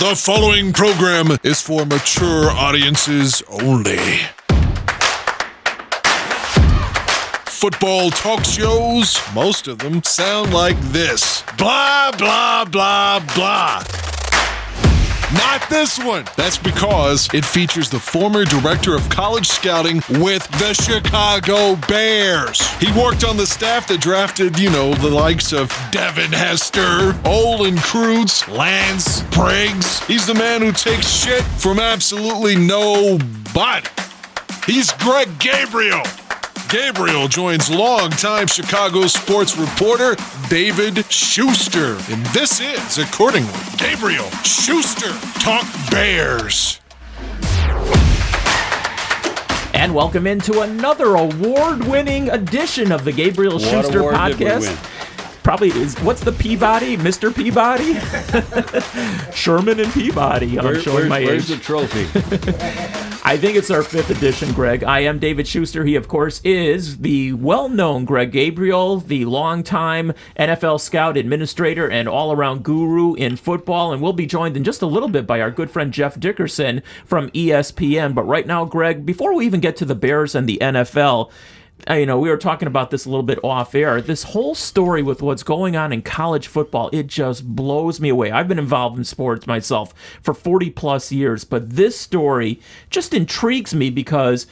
The following program is for mature audiences only. Football talk shows, most of them sound like this. Blah, blah, blah, blah. Not this one. That's because it features the former director of college scouting with the Chicago Bears. He worked on the staff that drafted, the likes of Devin Hester, Olin Kreutz, Lance Briggs. He's the man who takes shit from absolutely nobody. He's Greg Gabriel. Gabriel joins longtime Chicago sports reporter David Schuster. And this is, accordingly, Gabriel Schuster Talk Bears. And welcome into another award-winning edition of the Gabriel Schuster podcast. Probably is, what's the Peabody? Mr. Peabody? Sherman and Peabody. I'm showing my age. Where's the trophy? I think it's our 5th edition, Greg. I am David Schuster. He, of course, is the well-known Greg Gabriel, the longtime NFL scout, administrator, and all-around guru in football. And we'll be joined in just a little bit by our good friend Jeff Dickerson from ESPN. But right now, Greg, before we even get to the Bears and the NFL, we were talking about this a little bit off air. This whole story with what's going on in college football, it just blows me away. I've been involved in sports myself for 40 plus years, but this story just intrigues me because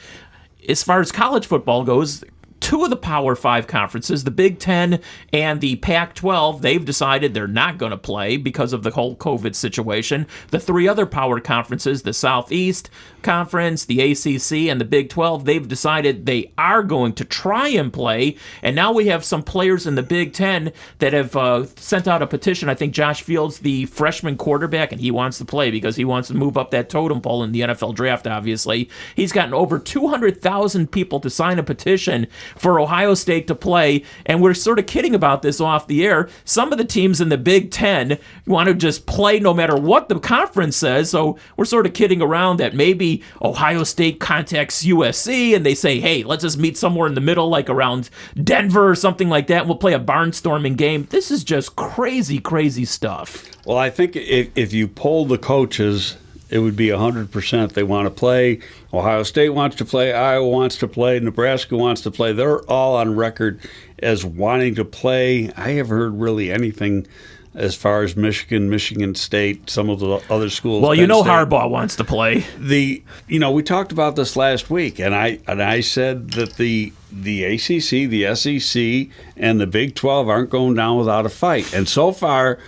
as far as college football goes, 2 of the Power 5 conferences, the Big Ten and the Pac-12, they've decided they're not going to play because of the whole COVID situation. The 3 other power conferences, the Southeast Conference, the ACC, and the Big 12, they've decided they are going to try and play. And now we have some players in the Big Ten that have sent out a petition. I think Josh Fields, the freshman quarterback, and he wants to play because he wants to move up that totem pole in the NFL draft, obviously. He's gotten over 200,000 people to sign a petition for Ohio State to play, and we're sort of kidding about this off the air. Some of the teams in the Big Ten want to just play no matter what the conference says, so we're sort of kidding around that maybe Ohio State contacts USC and they say, hey, let's just meet somewhere in the middle, like around Denver or something like that, and we'll play a barnstorming game. This is just crazy, crazy stuff. Well, I think if you poll the coaches, it would be 100% they want to play. Ohio State wants to play. Iowa wants to play. Nebraska wants to play. They're all on record as wanting to play. I haven't heard really anything as far as Michigan State, some of the other schools. Well, Harbaugh wants to play. We talked about this last week, and I said that the ACC, the SEC, and the Big 12 aren't going down without a fight. And so far,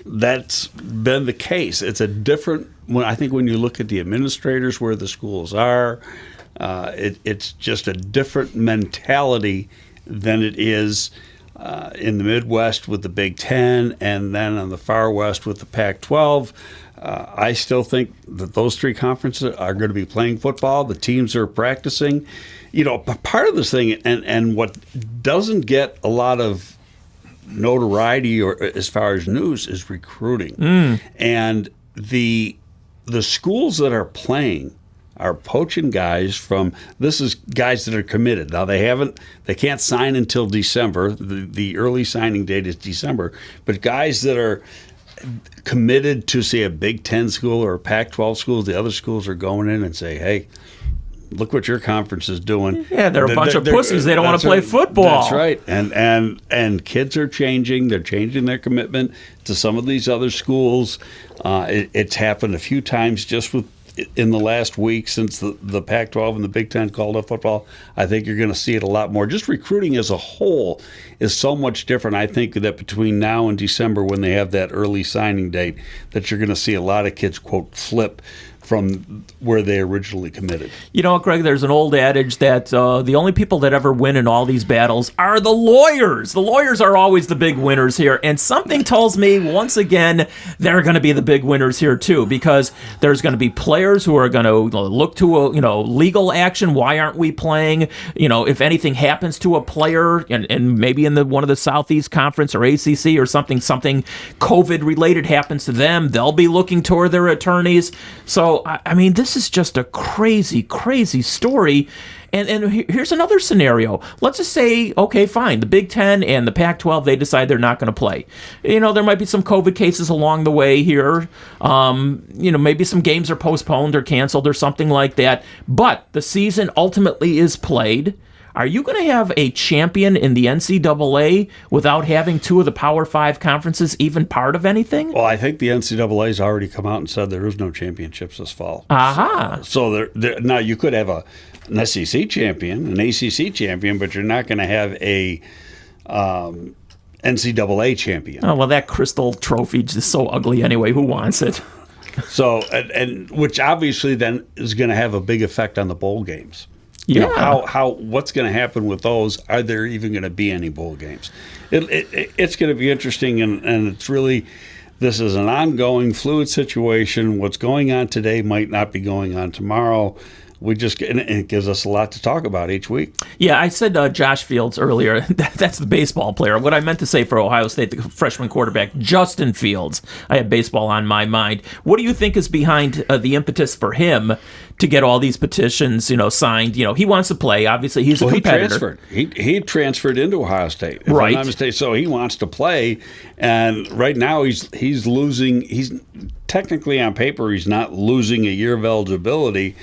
that's been the case. It's a different. I think when you look at the administrators where the schools are, it's just a different mentality than it is in the Midwest with the Big Ten and then on the far West with the Pac-12. I still think that those 3 conferences are going to be playing football. The teams are practicing. Part of this thing, and what doesn't get a lot of notoriety or as far as news is recruiting. And the schools that are playing are poaching guys from. This is guys that are committed. Now they can't sign until December. The early signing date is December. But guys that are committed to, say, a Big Ten school or a Pac-12 school, the other schools are going in and say, hey, look what your conference is doing. Yeah, they're a bunch of pussies. They don't want to play football. That's right. And kids are changing. They're changing their commitment to some of these other schools. It's happened a few times just in the last week since the Pac-12 and the Big Ten called up football. I think you're going to see it a lot more. Just recruiting as a whole is so much different. I think that between now and December, when they have that early signing date, that you're going to see a lot of kids, quote, flip from where they originally committed. You know what, Greg? There's an old adage that the only people that ever win in all these battles are the lawyers. The lawyers are always the big winners here. And something tells me, once again, they're going to be the big winners here, too, because there's going to be players who are going to look to legal action. Why aren't we playing? If anything happens to a player, and maybe in one of the Southeast Conference or ACC or something COVID-related happens to them, they'll be looking toward their attorneys. So, I mean, this is just a crazy, crazy story. And here's another scenario. Let's just say, okay, fine, the Big Ten and the Pac-12, they decide they're not going to play. There might be some COVID cases along the way here. Maybe some games are postponed or canceled or something like that. But the season ultimately is played. Are you going to have a champion in the NCAA without having two of the Power 5 conferences even part of anything? Well, I think the NCAA has already come out and said there is no championships this fall. Aha. So now you could have an SEC champion, an ACC champion, but you're not going to have a NCAA champion. Oh, well, that crystal trophy is so ugly anyway. Who wants it? So, and which obviously then is going to have a big effect on the bowl games. Yeah. What's going to happen with those? Are there even going to be any bowl games? It's going to be interesting, and it's really, this is an ongoing fluid situation. What's going on today might not be going on tomorrow. And it gives us a lot to talk about each week. Yeah, I said Josh Fields earlier. That's the baseball player. What I meant to say for Ohio State, the freshman quarterback, Justin Fields. I had baseball on my mind. What do you think is behind the impetus for him to get all these petitions, signed? He wants to play. Obviously, he's a competitor. He transferred into Ohio State, if right? I'm not mistaken. So he wants to play, and right now he's losing. He's technically on paper he's not losing a year of eligibility.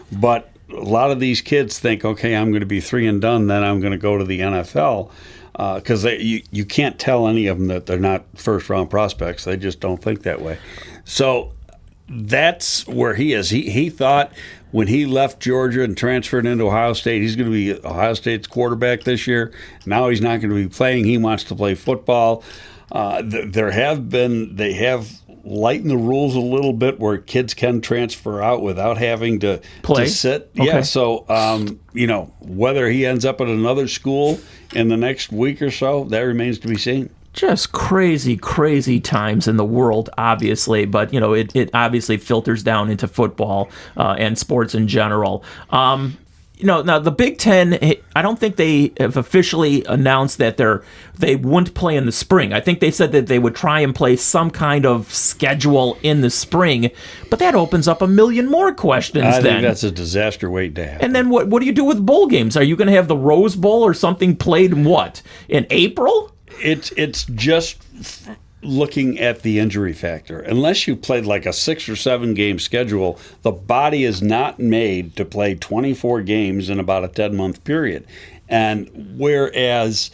But a lot of these kids think, okay, I'm going to be 3 and done, then I'm going to go to the NFL, because you can't tell any of them that they're not first-round prospects. They just don't think that way. So that's where he is. He thought when he left Georgia and transferred into Ohio State, he's going to be Ohio State's quarterback this year. Now he's not going to be playing. He wants to play football. They have lighten the rules a little bit where kids can transfer out without having to sit. Okay. Yeah, so, whether he ends up at another school in the next week or so, that remains to be seen. Just crazy, crazy times in the world, obviously, but, it obviously filters down into football and sports in general. Now the Big Ten, I don't think they have officially announced that they wouldn't play in the spring. I think they said that they would try and play some kind of schedule in the spring, but that opens up a million more questions. I think that's a disaster waiting to happen. And then what do you do with bowl games? Are you going to have the Rose Bowl or something played in April? It's just looking at the injury factor. Unless you played like a 6 or 7 game schedule, the body is not made to play 24 games in about a 10-month period. And whereas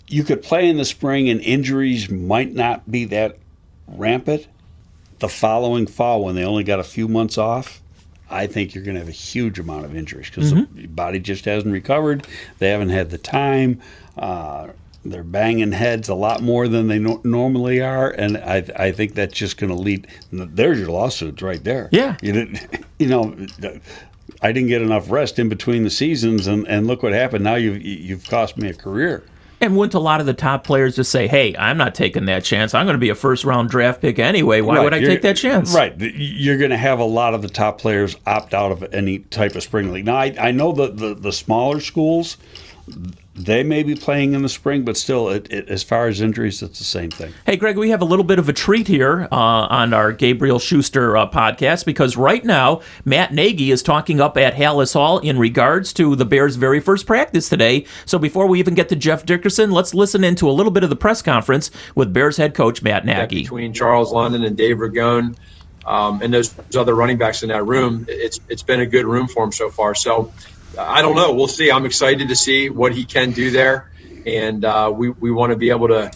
you could play in the spring and injuries might not be that rampant, the following fall when they only got a few months off, I think you're going to have a huge amount of injuries because the body just hasn't recovered. They haven't had the time. They're banging heads a lot more than they normally are, and I think that's just going to lead. There's your lawsuits right there. Yeah, I didn't get enough rest in between the seasons, and look what happened. Now you've cost me a career. And wouldn't a lot of the top players just say, "Hey, I'm not taking that chance. I'm going to be a first-round draft pick anyway. Why would I take that chance?" Right. You're going to have a lot of the top players opt out of any type of spring league. Now, I know the smaller schools, they may be playing in the spring, but still, as far as injuries, it's the same thing. Hey, Greg, we have a little bit of a treat here on our Gabriel Schuster podcast because right now, Matt Nagy is talking up at Hallis Hall in regards to the Bears' very first practice today. So before we even get to Jeff Dickerson, let's listen into a little bit of the press conference with Bears head coach Matt Nagy. Between Charles London and Dave Ragone and those other running backs in that room, it's been a good room for him so far. So I don't know. We'll see. I'm excited to see what he can do there, and we want to be able to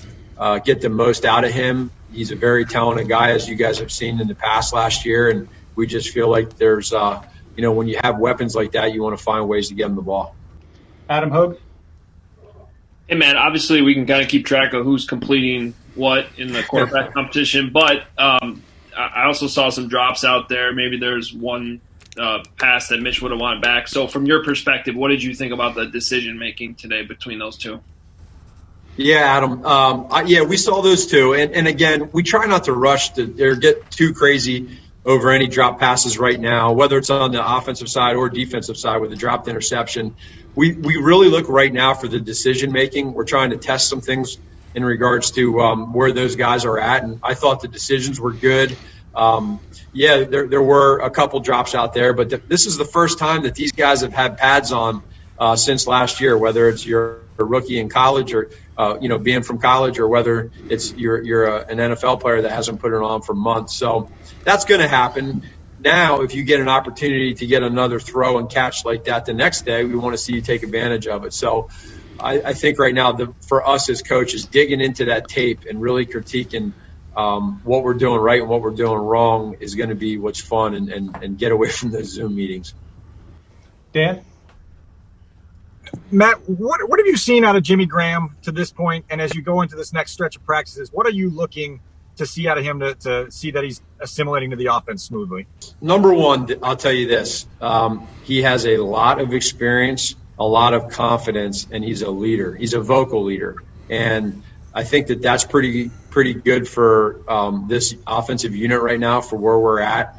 get the most out of him. He's a very talented guy, as you guys have seen in the past last year, and we just feel like there's, when you have weapons like that, you want to find ways to get him the ball. Adam Hogue? Hey, man, obviously we can kind of keep track of who's completing what in the quarterback competition, but I also saw some drops out there. Maybe there's one pass that Mitch would have wanted back. So from your perspective, what did you think about the decision-making today between those two? Yeah, Adam. We saw those two. And again, we try not to rush or get too crazy over any drop passes right now, whether it's on the offensive side or defensive side with a dropped interception. We really look right now for the decision-making. We're trying to test some things in regards to where those guys are at. And I thought the decisions were good. Yeah, there were a couple drops out there, but this is the first time that these guys have had pads on since last year, whether it's you're a rookie in college or being from college, or whether it's you're an NFL player that hasn't put it on for months. So that's going to happen. Now, if you get an opportunity to get another throw and catch like that the next day, we want to see you take advantage of it. So I think right now, for us as coaches, digging into that tape and really critiquing what we're doing right and what we're doing wrong is going to be what's fun, and get away from those Zoom meetings. Dan? Matt, what have you seen out of Jimmy Graham to this point? And as you go into this next stretch of practices, what are you looking to see out of him to see that he's assimilating to the offense smoothly? Number one, I'll tell you this. He has a lot of experience, a lot of confidence, and he's a leader. He's a vocal leader. And I think that's pretty good for this offensive unit right now for where we're at.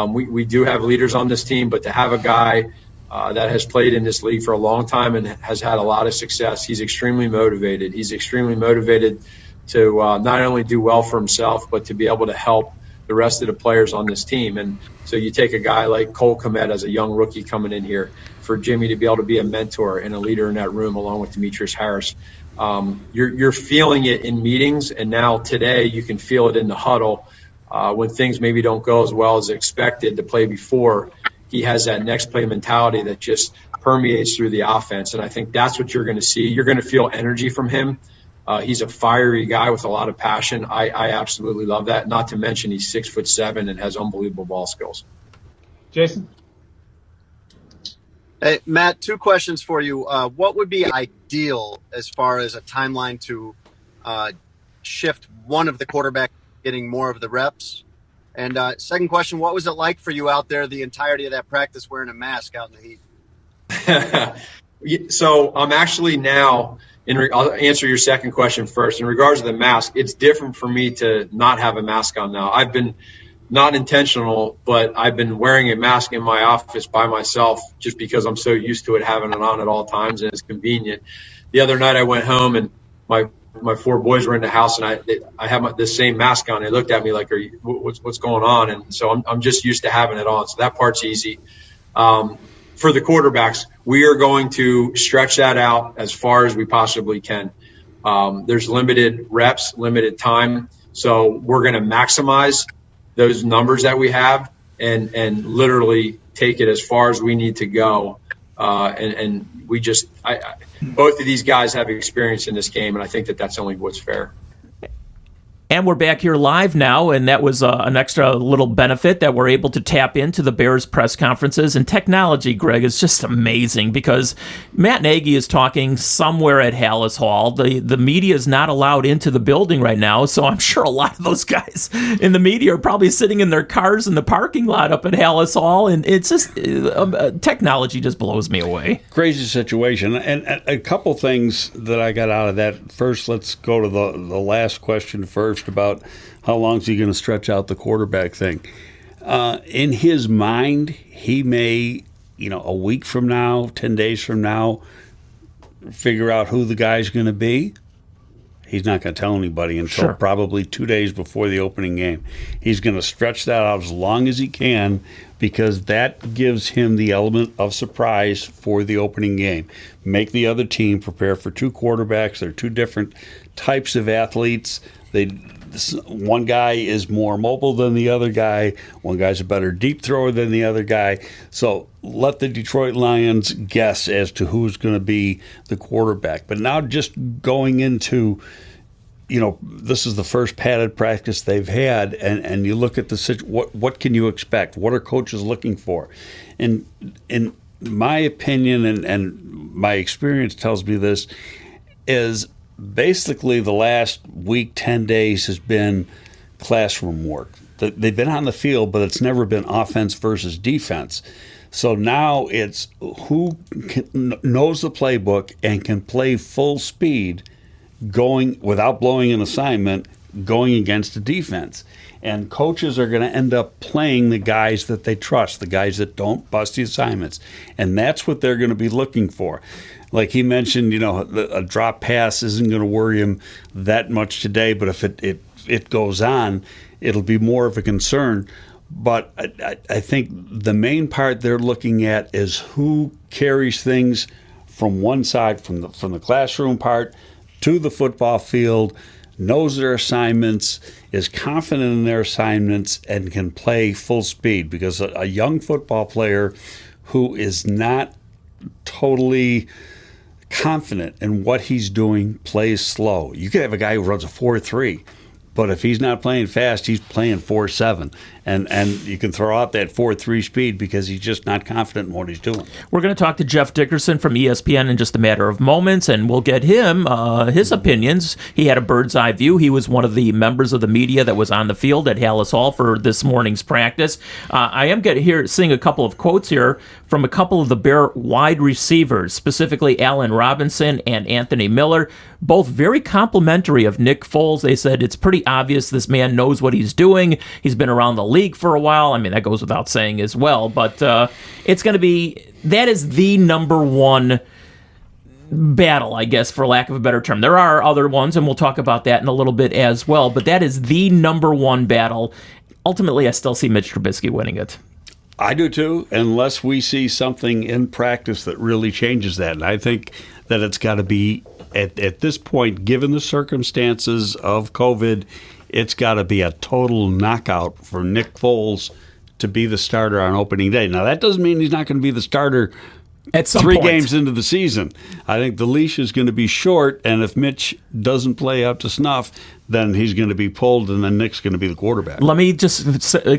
We do have leaders on this team, but to have a guy that has played in this league for a long time and has had a lot of success, he's extremely motivated. He's extremely motivated to not only do well for himself, but to be able to help the rest of the players on this team. And so you take a guy like Cole Kmet as a young rookie coming in here, for Jimmy to be able to be a mentor and a leader in that room along with Demetrius Harris. You're feeling it in meetings, and now today you can feel it in the huddle when things maybe don't go as well as expected the play before. He has that next play mentality that just permeates through the offense, and I think that's what you're going to see. You're going to feel energy from him. He's a fiery guy with a lot of passion. I absolutely love that, not to mention he's 6'7" and has unbelievable ball skills. Jason? Hey, Matt, two questions for you. What would be ideal as far as a timeline to shift one of the quarterbacks getting more of the reps? And second question, what was it like for you out there the entirety of that practice wearing a mask out in the heat? So I'm actually now I'll answer your second question first. In regards to the mask, it's different for me to not have a mask on now. I've been not intentional, but I've been wearing a mask in my office by myself just because I'm so used to it, having it on at all times, and it's convenient. The other night I went home and my four boys were in the house, and I have this same mask on. They looked at me like, what's going on? And so I'm just used to having it on. So that part's easy. For the quarterbacks, we are going to stretch that out as far as we possibly can. There's limited reps, limited time. So we're going to maximize those numbers that we have and literally take it as far as we need to go. And we just both of these guys have experience in this game, and I think that's only what's fair. And we're back here live now, and that was an extra little benefit that we're able to tap into the Bears press conferences. And technology, Greg, is just amazing because Matt Nagy is talking somewhere at Hallis Hall. The media is not allowed into the building right now, so I'm sure a lot of those guys in the media are probably sitting in their cars in the parking lot up at Hallis Hall, and it's just technology just blows me away. Crazy situation. And a couple things that I got out of that. First, let's go to the last question first about how long is he going to stretch out the quarterback thing. In his mind, he may, a week from now, 10 days from now, figure out who the guy's going to be. He's not going to tell anybody until probably 2 days before the opening game. He's going to stretch that out as long as he can because that gives him the element of surprise for the opening game. Make the other team prepare for two quarterbacks. They're two different types of athletes. One guy is more mobile than the other guy. One guy's a better deep thrower than the other guy. So let the Detroit Lions guess as to who's going to be the quarterback. But now just going into, this is the first padded practice they've had, and you look at what can you expect? What are coaches looking for? And in my opinion, and my experience tells me this, is basically the last week, 10 days has been classroom work. They've been on the field, but it's never been offense versus defense. So now it's who knows the playbook and can play full speed going without blowing an assignment, going against the defense. And coaches are going to end up playing the guys that they trust, the guys that don't bust the assignments. And that's what they're going to be looking for. Like he mentioned, a drop pass isn't going to worry him that much today, but if it it goes on, it'll be more of a concern. But I think the main part they're looking at is who carries things from one side, from the classroom part to the football field, knows their assignments, is confident in their assignments, and can play full speed. Because a young football player who is not totally confident in what he's doing plays slow. You could have a guy who runs a 4.3, but if he's not playing fast, he's playing 4.7. And you can throw out that 4.3 speed because he's just not confident in what he's doing. We're going to talk to Jeff Dickerson from ESPN in just a matter of moments, and we'll get him his opinions. He had a bird's eye view. He was one of the members of the media that was on the field at Hallis Hall for this morning's practice. I am seeing a couple of quotes here from a couple of the Bear wide receivers, specifically Allen Robinson and Anthony Miller, both very complimentary of Nick Foles. They said it's pretty obvious this man knows what he's doing. He's been around the league for a while. I mean, that goes without saying as well, but it's going to be, that is the number one battle, I guess, for lack of a better term. There are other ones, and we'll talk about that in a little bit as well, but that is the number one battle. Ultimately, I still see Mitch Trubisky winning it. I do too, unless we see something in practice that really changes that. And I think that it's got to be, at this point, given the circumstances of COVID, it's got to be a total knockout for Nick Foles to be the starter on opening day. Now, that doesn't mean he's not going to be the starter at some 3 point. games into the season. I think the leash is going to be short, and if Mitch doesn't play up to snuff, then he's going to be pulled, and then Nick's going to be the quarterback. Let me just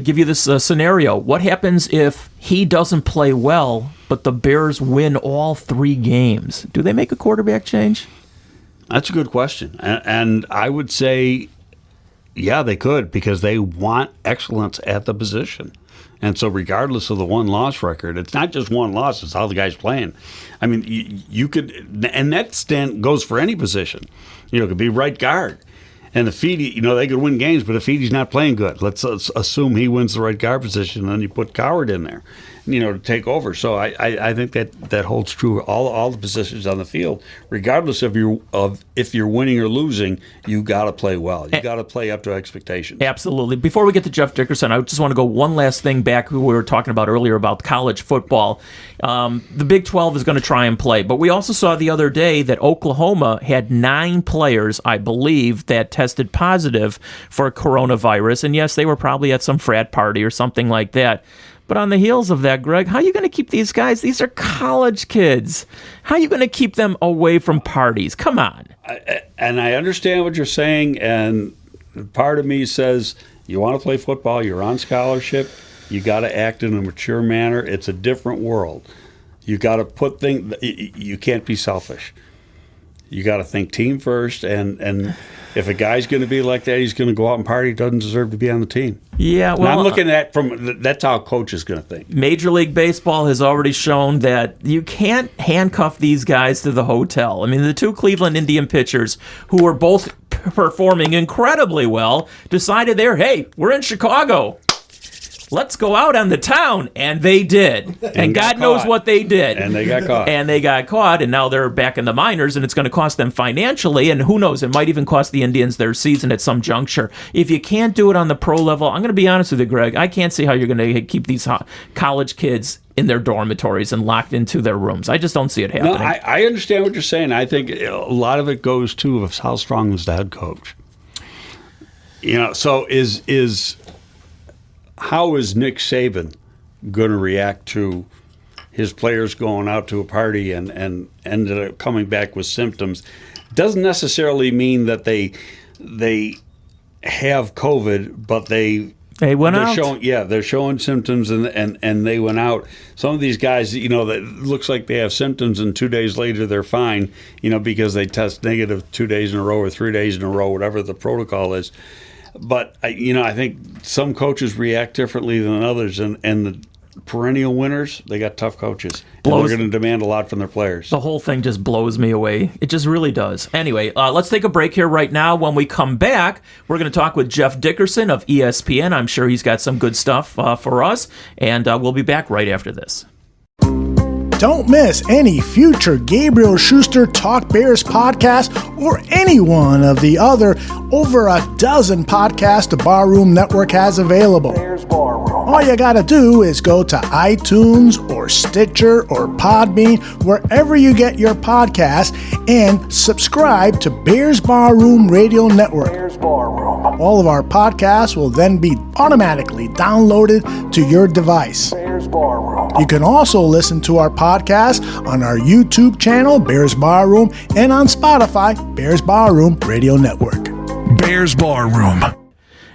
give you this scenario. What happens if he doesn't play well, but the Bears win all 3 games? Do they make a quarterback change? That's a good question. And I would say, yeah, they could, because they want excellence at the position. And so regardless of the one-loss record, it's not just one loss, it's how the guy's playing. I mean, you could, and that goes for any position. You know, it could be right guard. And if Feedy, they could win games, but if Feedy's not playing good, let's assume he wins the right guard position, and then you put Coward in there, to take over. So I think that holds true all the positions on the field, regardless of if you're winning or losing. You got to play well. You got to play up to expectations. Absolutely. Before we get to Jeff Dickerson, I just want to go one last thing back. We were talking about earlier about college football. The Big 12 is going to try and play, but we also saw the other day that Oklahoma had 9 players, I believe, that tested positive for coronavirus. And yes, they were probably at some frat party or something like that. But on the heels of that, Greg, how are you going to keep these guys? These are college kids. How are you going to keep them away from parties? Come on. And I understand what you're saying, and part of me says you want to play football, you're on scholarship, you got to act in a mature manner. It's a different world. You got to put things. You can't be selfish. You got to think team first, and if a guy's going to be like that, he's going to go out and party. He doesn't deserve to be on the team. Yeah, well, and I'm looking at that's how a coach is going to think. Major League Baseball has already shown that you can't handcuff these guys to the hotel. I mean, the 2 Cleveland Indian pitchers, who were both performing incredibly well, decided hey, we're in Chicago. Let's go out on the town. And they did. And God knows what they did. And they got caught. And they got caught, and now they're back in the minors, and it's going to cost them financially, and who knows, it might even cost the Indians their season at some juncture. If you can't do it on the pro level, I'm going to be honest with you, Greg, I can't see how you're going to keep these college kids in their dormitories and locked into their rooms. I just don't see it happening. No, I understand what you're saying. I think a lot of it goes to how strong is the head coach. So how is Nick Saban going to react to his players going out to a party and ended up coming back with symptoms? Doesn't necessarily mean that they have COVID, but they went out. They're showing symptoms and they went out. Some of these guys, that looks like they have symptoms, and 2 days later they're fine, because they test negative 2 days in a row or 3 days in a row, whatever the protocol is. But, I think some coaches react differently than others, and the perennial winners, they got tough coaches. And they're going to demand a lot from their players. The whole thing just blows me away. It just really does. Anyway, let's take a break here right now. When we come back, we're going to talk with Jeff Dickerson of ESPN. I'm sure he's got some good stuff for us, and we'll be back right after this. Don't miss any future Gabriel Schuster Talk Bears podcast or any one of the other over a dozen podcasts the Barroom Network has available. All you gotta do is go to iTunes or Stitcher or Podbean, wherever you get your podcast, and subscribe to Bears Barroom Radio Network. All of our podcasts will then be automatically downloaded to your device. You can also listen to our podcast on our YouTube channel, Bears Barroom, and on Spotify, Bears Barroom Radio Network. Bears Barroom.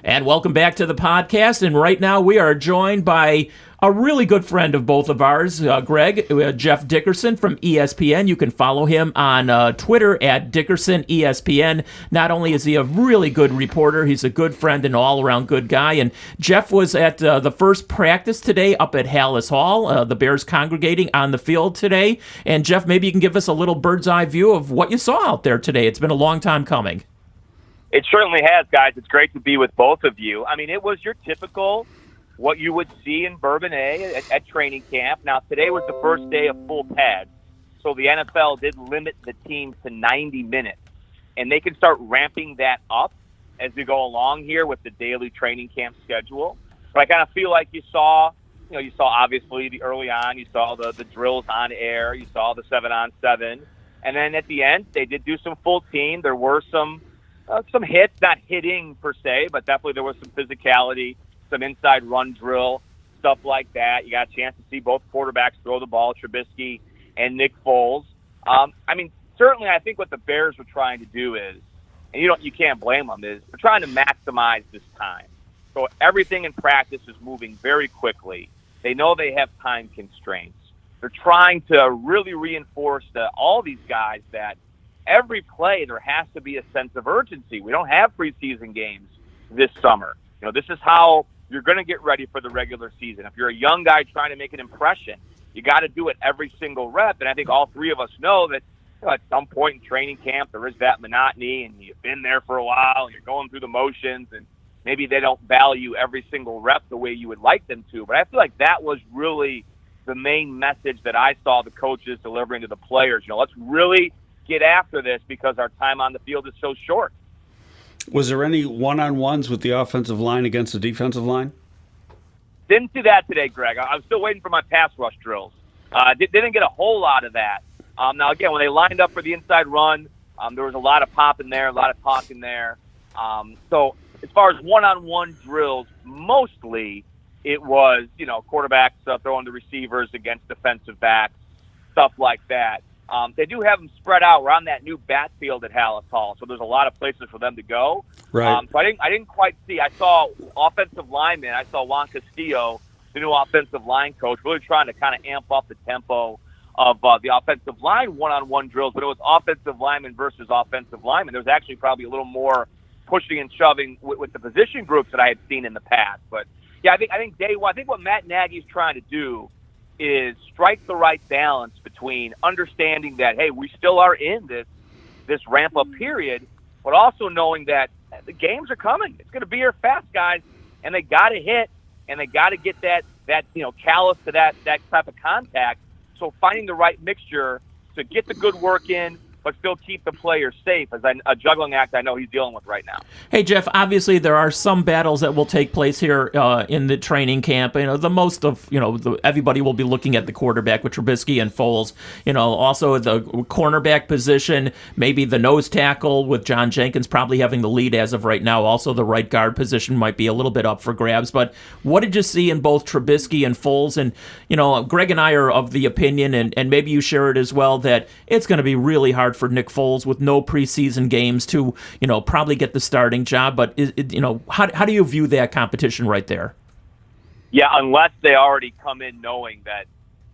And welcome back to the podcast. And right now we are joined by a really good friend of both of ours, Greg, Jeff Dickerson from ESPN. You can follow him on Twitter at Dickerson ESPN. Not only is he a really good reporter, he's a good friend and all-around good guy. And Jeff was at the first practice today up at Hallis Hall, the Bears congregating on the field today. And Jeff, maybe you can give us a little bird's-eye view of what you saw out there today. It's been a long time coming. It certainly has, guys. It's great to be with both of you. I mean, it was your typical what you would see in Bourbonnais at training camp. Now, today was the first day of full pads, so the NFL did limit the teams to 90 minutes, and they can start ramping that up as we go along here with the daily training camp schedule. But I kind of feel like you saw obviously the early on, you saw the drills on air, you saw the 7-on-7, and then at the end, they did do some full team. There were some hits, not hitting per se, but definitely there was some physicality, some inside run drill, stuff like that. You got a chance to see both quarterbacks throw the ball, Trubisky and Nick Foles. I mean, certainly I think what the Bears were trying to do is, and you can't blame them, is they're trying to maximize this time. So everything in practice is moving very quickly. They know they have time constraints. They're trying to really reinforce to all these guys that every play there has to be a sense of urgency. We don't have preseason games this summer. This is how you're going to get ready for the regular season. If you're a young guy trying to make an impression, you got to do it every single rep. And I think all three of us know that at some point in training camp, there is that monotony, and you've been there for a while, and you're going through the motions, and maybe they don't value every single rep the way you would like them to. But I feel like that was really the main message that I saw the coaches delivering to the players. Let's really get after this because our time on the field is so short. Was there any one-on-ones with the offensive line against the defensive line? Didn't see that today, Greg. I'm still waiting for my pass rush drills. Didn't get a whole lot of that. Now, again, when they lined up for the inside run, there was a lot of pop in there, a lot of talk in there. So as far as one-on-one drills, mostly it was, quarterbacks throwing the receivers against defensive backs, stuff like that. They do have them spread out. We're on that new bat field at Hallis Hall, so there's a lot of places for them to go. Right. So I didn't quite see. I saw offensive linemen. I saw Juan Castillo, the new offensive line coach, really trying to kind of amp up the tempo of the offensive line one-on-one drills, but it was offensive lineman versus offensive lineman. There was actually probably a little more pushing and shoving with the position groups that I had seen in the past. But yeah, I think day one, I think what Matt Nagy's trying to do is strike the right balance between understanding that, hey, we still are in this ramp-up period, but also knowing that the games are coming. It's going to be here fast, guys, and they got to hit, and they got to get that callus to that type of contact. So finding the right mixture to get the good work in, but still keep the players safe is a juggling act I know he's dealing with right now. Hey, Jeff, obviously there are some battles that will take place here in the training camp. The most of, everybody will be looking at the quarterback with Trubisky and Foles. Also the cornerback position, maybe the nose tackle with John Jenkins probably having the lead as of right now. Also the right guard position might be a little bit up for grabs. But what did you see in both Trubisky and Foles? And, Greg and I are of the opinion, and maybe you share it as well, that it's going to be really hard for Nick Foles with no preseason games to, probably get the starting job. But, how do you view that competition right there? Yeah, unless they already come in knowing that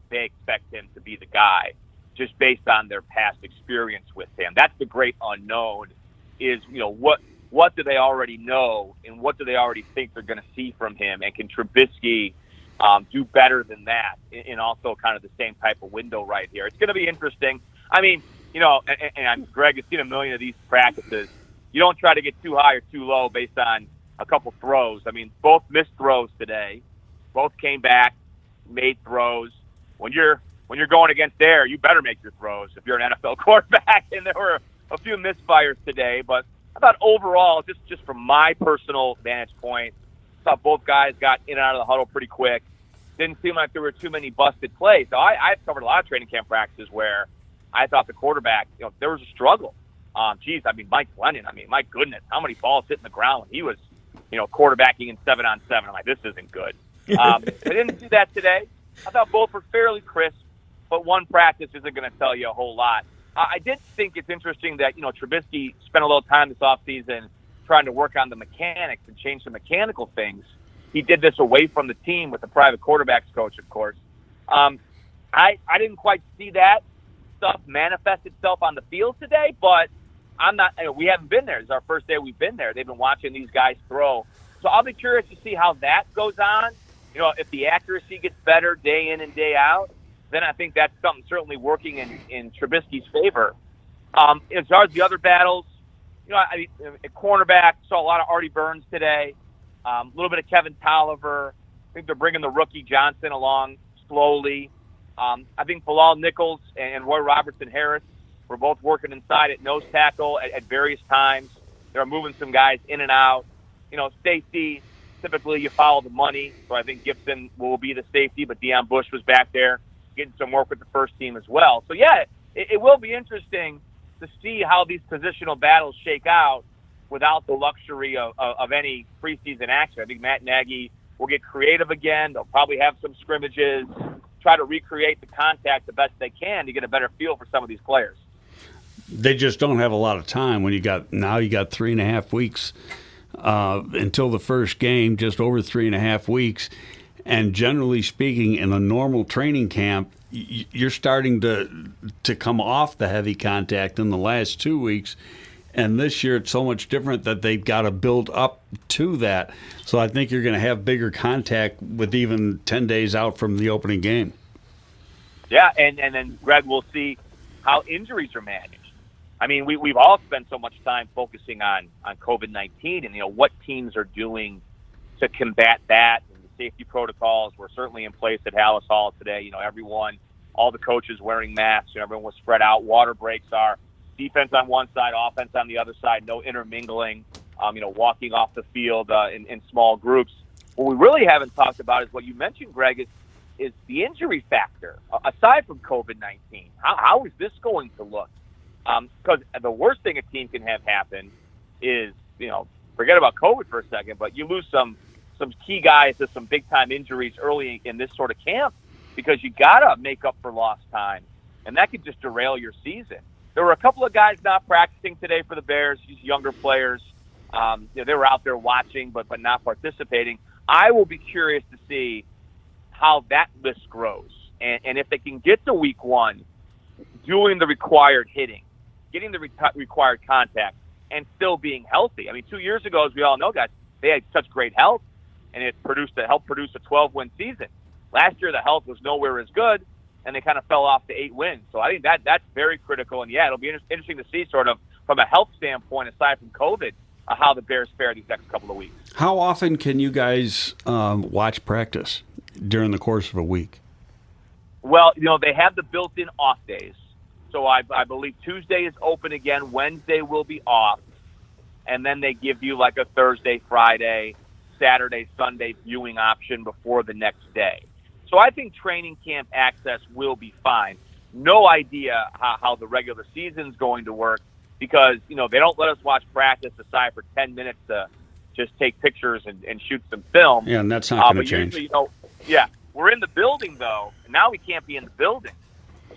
they expect him to be the guy, just based on their past experience with him. That's the great unknown is, what do they already know and what do they already think they're going to see from him? And can Trubisky do better than that in also kind of the same type of window right here? It's going to be interesting. I mean, and Greg has seen a million of these practices. You don't try to get too high or too low based on a couple throws. I mean, both missed throws today. Both came back, made throws. When you're when you're going against air, you better make your throws if you're an NFL quarterback. And there were a few misfires today, but I thought overall, just from my personal vantage point, I thought both guys got in and out of the huddle pretty quick. Didn't seem like there were too many busted plays. So I've covered a lot of training camp practices where I thought the quarterback, there was a struggle. Mike Glennon, my goodness, how many balls hit in the ground when he was, quarterbacking in 7-on-7. I'm like, this isn't good. I didn't see that today. I thought both were fairly crisp, but one practice isn't going to tell you a whole lot. I did think it's interesting that, Trubisky spent a little time this offseason trying to work on the mechanics and change the mechanical things. He did this away from the team with the private quarterbacks coach, of course. I didn't quite see that stuff manifest itself on the field today, but we haven't been there. It's our first day we've been there. They've been watching these guys throw. So I'll be curious to see how that goes on. If the accuracy gets better day in and day out, then I think that's something certainly working in Trubisky's favor. As far as the other battles, at cornerback, saw a lot of Artie Burns today, a little bit of Kevin Tolliver. I think they're bringing the rookie Johnson along slowly. I think Bilal Nichols and Roy Robertson-Harris were both working inside at nose tackle at various times. They're moving some guys in and out. Safety, typically you follow the money, so I think Gibson will be the safety, but Deion Bush was back there getting some work with the first team as well. So, yeah, it will be interesting to see how these positional battles shake out without the luxury of any preseason action. I think Matt Nagy will get creative again. They'll probably have some scrimmages, try to recreate the contact the best they can to get a better feel for some of these players. They just don't have a lot of time when you got 3.5 weeks until the first game, just over 3.5 weeks. And generally speaking, in a normal training camp, you're starting to come off the heavy contact in the last 2 weeks. And this year it's so much different that they've got to build up to that. So I think you're going to have bigger contact with even 10 days out from the opening game. Yeah, and then, Greg, we'll see how injuries are managed. We've all spent so much time focusing on COVID-19 and, what teams are doing to combat that. And the safety protocols were certainly in place at Hallis Hall today. All the coaches wearing masks, everyone was spread out. Water breaks are defense on one side, offense on the other side, no intermingling, walking off the field in small groups. What we really haven't talked about is what you mentioned, Greg, is the injury factor. Aside from COVID-19, how is this going to look? Because the worst thing a team can have happen is, forget about COVID for a second, but you lose some key guys to some big-time injuries early in this sort of camp because you got to make up for lost time, and that could just derail your season. There were a couple of guys not practicing today for the Bears, these younger players. They were out there watching but not participating. I will be curious to see how that list grows, and if they can get to week one doing the required hitting, getting the required contact, and still being healthy. 2 years ago, as we all know, guys, they had such great health, and it helped produce a 12-win season. Last year, the health was nowhere as good, and they kind of fell off to 8 wins. So I think that's very critical. And, yeah, it'll be interesting to see sort of from a health standpoint, aside from COVID, how the Bears fare these next couple of weeks. How often can you guys watch practice during the course of a week? Well, they have the built-in off days. So I believe Tuesday is open again. Wednesday will be off. And then they give you like a Thursday, Friday, Saturday, Sunday viewing option before the next day. So I think training camp access will be fine. No idea how the regular season's going to work because, they don't let us watch practice aside for 10 minutes to just take pictures and shoot some film. Yeah, and that's not going to change. Usually, we're in the building, though, and now we can't be in the building.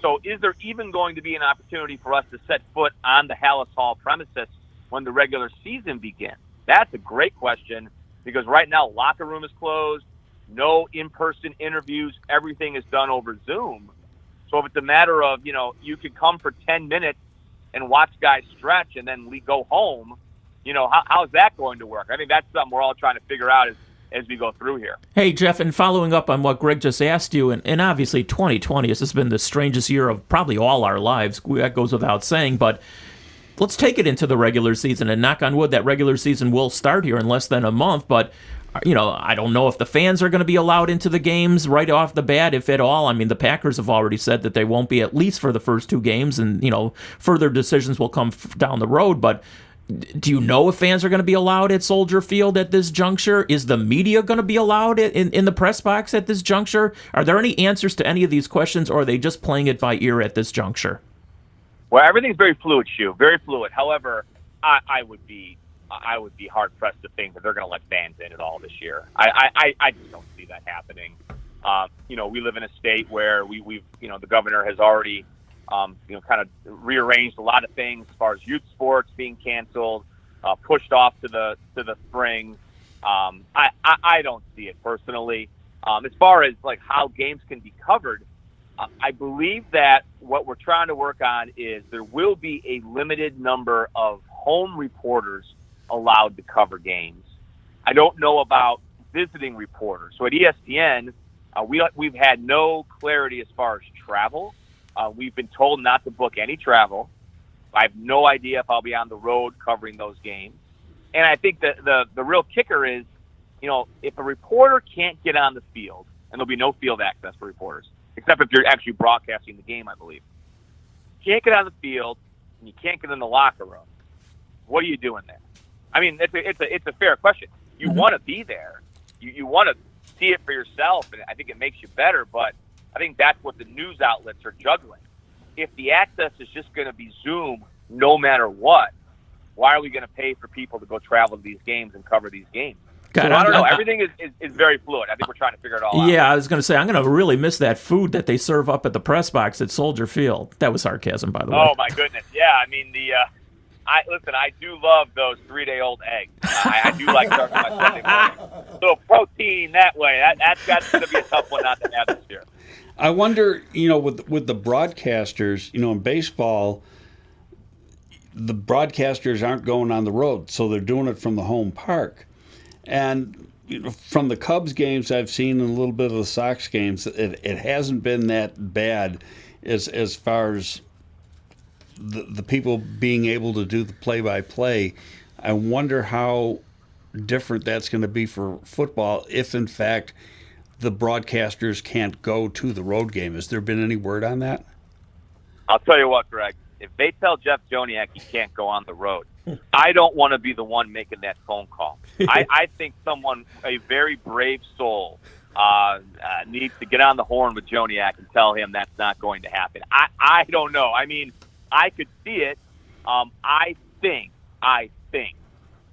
So is there even going to be an opportunity for us to set foot on the Hallis Hall premises when the regular season begins? That's a great question because right now locker room is closed, no in-person interviews, everything is done over Zoom. So if it's a matter of, you could come for 10 minutes and watch guys stretch and then go home, how's that going to work? I think that's something we're all trying to figure out as we go through here. Hey, Jeff, and following up on what Greg just asked you, and obviously 2020 has been the strangest year of probably all our lives. That goes without saying, but let's take it into the regular season, and knock on wood, that regular season will start here in less than a month, but I don't know if the fans are going to be allowed into the games right off the bat, if at all. I mean, the Packers have already said that they won't be, at least for the first 2 games, and further decisions will come down the road. But do you know if fans are going to be allowed at Soldier Field at this juncture? Is the media going to be allowed in the press box at this juncture? Are there any answers to any of these questions, or are they just playing it by ear at this juncture? Well, everything's very fluid, Shu. Very fluid. However, I would be hard pressed to think that they're going to let fans in at all this year. I just don't see that happening. We live in a state where we've the governor has already kind of rearranged a lot of things as far as youth sports being canceled, pushed off to the spring. I don't see it personally. As far as like how games can be covered, I believe that what we're trying to work on is there will be a limited number of home reporters allowed to cover games. I don't know about visiting reporters. So at ESPN, we've had no clarity as far as travel. We've been told not to book any travel. I have no idea if I'll be on the road covering those games. And I think that the real kicker is, if a reporter can't get on the field, and there'll be no field access for reporters, except if you're actually broadcasting the game, I believe. Can't get on the field, and you can't get in the locker room. What are you doing there? I mean, it's a fair question. You want to be there. You want to see it for yourself, and I think it makes you better, but I think that's what the news outlets are juggling. If the access is just going to be Zoom no matter what, why are we going to pay for people to go travel to these games and cover these games? God, so I don't know. Everything is very fluid. I think we're trying to figure it all out. Yeah, I was going to say, I'm going to really miss that food that they serve up at the press box at Soldier Field. That was sarcasm, by the way. Oh, my goodness. Yeah, I mean, I do love those 3-day-old eggs. I do like starting my Sunday morning. So protein that way. That's going to be a tough one not to have this year. I wonder, with the broadcasters, in baseball, the broadcasters aren't going on the road, so they're doing it from the home park. And from the Cubs games I've seen and a little bit of the Sox games, it hasn't been that bad as far as the people being able to do the play-by-play. I wonder how different that's going to be for football if, in fact, the broadcasters can't go to the road game. Has there been any word on that? I'll tell you what, Greg. If they tell Jeff Joniak he can't go on the road, I don't want to be the one making that phone call. I think a very brave soul, needs to get on the horn with Joniak and tell him that's not going to happen. I don't know. I mean, I could see it. I think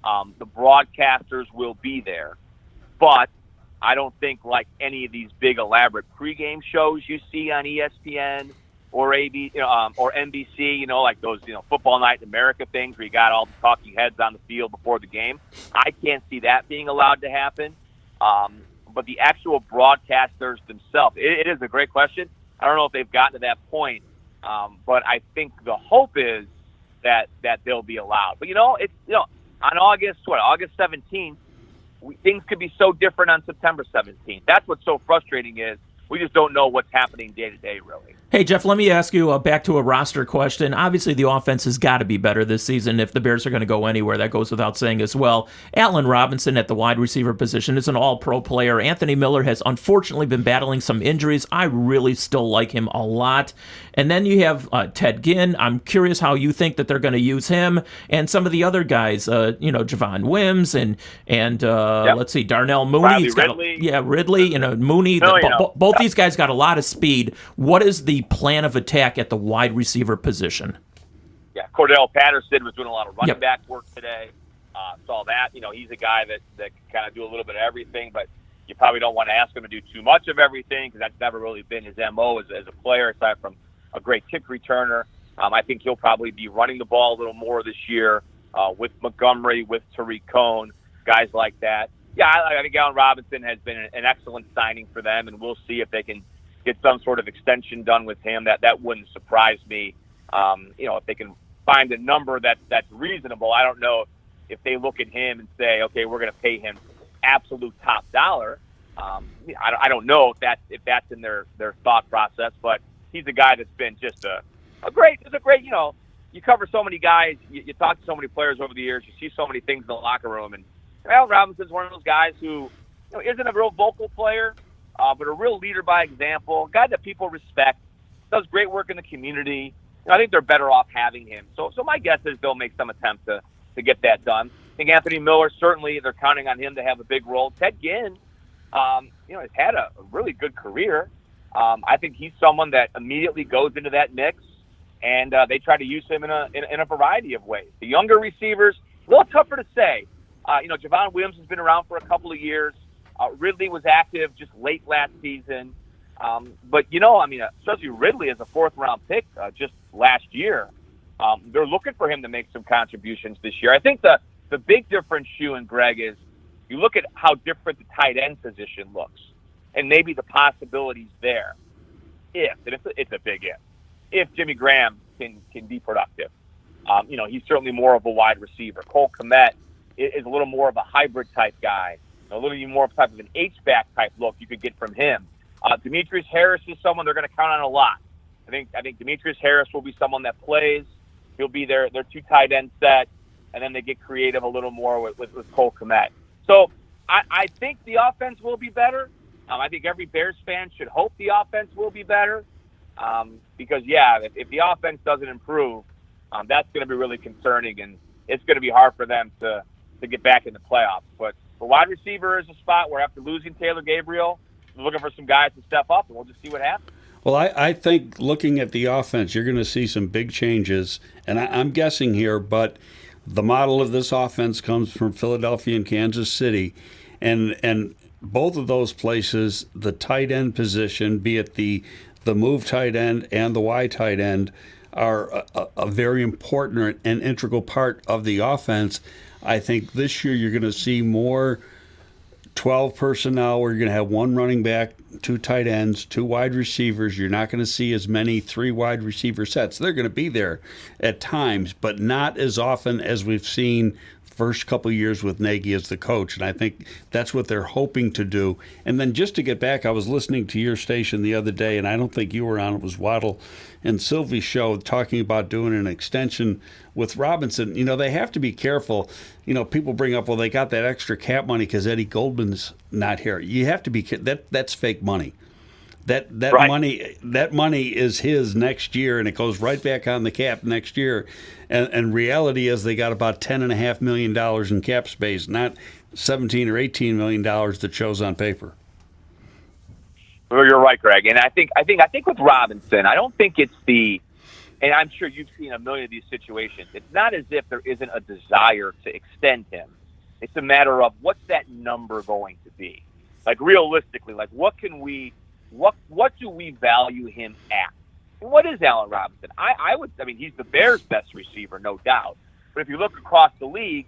the broadcasters will be there, but I don't think like any of these big elaborate pregame shows you see on ESPN or or NBC, like those, Football Night in America things where you got all the talking heads on the field before the game. I can't see that being allowed to happen. But the actual broadcasters themselves, it is a great question. I don't know if they've gotten to that point, but I think the hope is that they'll be allowed. But it's on August 17th, things could be so different on September 17th. That's what's so frustrating is we just don't know what's happening day to day, really. Hey, Jeff, let me ask you back to a roster question. Obviously, the offense has got to be better this season if the Bears are going to go anywhere. That goes without saying as well. Allen Robinson at the wide receiver position is an all-pro player. Anthony Miller has unfortunately been battling some injuries. I really still like him a lot. And then you have Ted Ginn. I'm curious how you think that they're going to use him and some of the other guys, Javon Wims and let's see, Darnell Mooney. Ridley. Mooney. Both these guys got a lot of speed. What is the plan of attack at the wide receiver position? Yeah, Cordell Patterson was doing a lot of running back work today. Saw that. He's a guy that can kind of do a little bit of everything, but you probably don't want to ask him to do too much of everything because that's never really been his MO as a player, aside from a great kick returner. I think he'll probably be running the ball a little more this year with Montgomery, with Tariq Cohn, guys like that. Yeah, I think Allen Robinson has been an excellent signing for them, and we'll see if they can get some sort of extension done with him. That wouldn't surprise me. If they can find a number that's reasonable. I don't know if they look at him and say, okay, we're going to pay him absolute top dollar. I don't know if that's in their thought process, but he's a guy that's been just a great. You cover so many guys, you talk to so many players over the years, you see so many things in the locker room, and Allen Robinson's one of those guys who isn't a real vocal player, but a real leader by example, a guy that people respect, does great work in the community. I think they're better off having him. So my guess is they'll make some attempt to get that done. I think Anthony Miller, certainly they're counting on him to have a big role. Ted Ginn, has had a really good career. I think he's someone that immediately goes into that mix, and they try to use him in a variety of ways. The younger receivers, a little tougher to say. Javon Williams has been around for a couple of years. Ridley was active just late last season. But especially Ridley as a fourth-round pick just last year. They're looking for him to make some contributions this year. I think the big difference, Shu and Greg, is you look at how different the tight end position looks and maybe the possibilities there. It's a big if Jimmy Graham can be productive. He's certainly more of a wide receiver. Cole Kmet is a little more of a hybrid type guy, a little bit more type of an H-back type look you could get from him. Demetrius Harris is someone they're going to count on a lot. I think Demetrius Harris will be someone that plays. He'll be their two tight end set, and then they get creative a little more with Cole Kmet. So I think the offense will be better. I think every Bears fan should hope the offense will be better because, if the offense doesn't improve, that's going to be really concerning, and it's going to be hard for them to get back in the playoffs. But for wide receiver is a spot where after losing Taylor Gabriel, we're looking for some guys to step up, and we'll just see what happens. Well, I think looking at the offense, you're going to see some big changes, and I'm guessing here, but the model of this offense comes from Philadelphia and Kansas City, and both of those places, the tight end position, be it the move tight end and the wide tight end, are a very important and integral part of the offense. I think this year you're going to see more 12 personnel where you're going to have one running back, two tight ends, two wide receivers. You're not going to see as many three wide receiver sets. They're going to be there at times, but not as often as we've seen first couple of years with Nagy as the coach, and I think that's what they're hoping to do. And then just to get back, I was listening to your station the other day, and I don't think you were on. It was Waddle and Sylvie's show talking about doing an extension with Robinson. They have to be careful. People bring up, well, they got that extra cap money because Eddie Goldman's not here. You have to be that's fake money. That right. money is his next year, and it goes right back on the cap next year. And reality is they got about $10.5 million in cap space, not $17 or $18 million that shows on paper. Well, you're right, Greg. And I think with Robinson, I don't think it's and I'm sure you've seen a million of these situations. It's not as if there isn't a desire to extend him. It's a matter of what's that number going to be? Like realistically, what do we value him at? And what is Allen Robinson? He's the Bears' best receiver, no doubt. But if you look across the league,